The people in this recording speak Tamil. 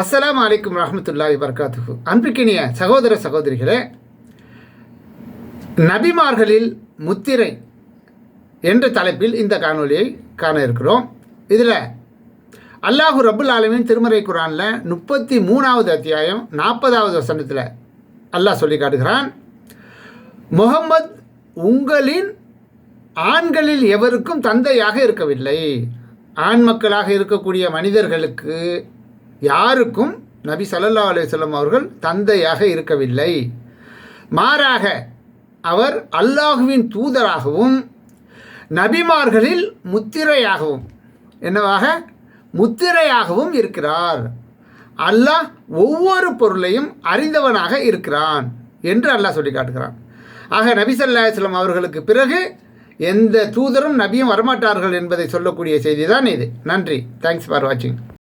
அஸ்ஸலாமு அலைக்கும் வரஹ்மத்துல்லாஹி வபரகாத்துஹு. அன்பிற்கினிய சகோதர சகோதரிகளே, நபிமார்களில் முத்திரை என்ற தலைப்பில் இந்த காணொலியை காண இருக்கிறோம். இதில் அல்லாஹு ரப்புல் ஆலமீன் திருமறை குர்ஆனில் 33வது அத்தியாயம் 40வது வசனத்தில் அல்லாஹ் சொல்லி காட்டுகிறான், முஹம்மத் உங்களின் ஆண்களில் எவருக்கும் தந்தையாக இருக்கவில்லை. ஆண் மக்களாக இருக்கக்கூடிய மனிதர்களுக்கு யாருக்கும் நபி ஸல்லல்லாஹு அலைஹி வஸல்லம் அவர்கள் தந்தையாக இருக்கவில்லை. மாறாக அவர் அல்லாஹுவின் தூதராகவும் நபிமார்களில் முத்திரையாகவும் முத்திரையாகவும் இருக்கிறார். அல்லாஹ் ஒவ்வொரு பொருளையும் அறிந்தவனாக இருக்கிறான் என்று அல்லாஹ் சொல்லி காட்டுகிறான். ஆக நபி ஸல்லல்லாஹு அலைஹி வஸல்லம் அவர்களுக்கு பிறகு எந்த தூதரும் நபியும் வரமாட்டார்கள் என்பதை சொல்லக்கூடிய செய்தி தான் இது. நன்றி. தேங்க்ஸ் ஃபார் வாட்சிங்.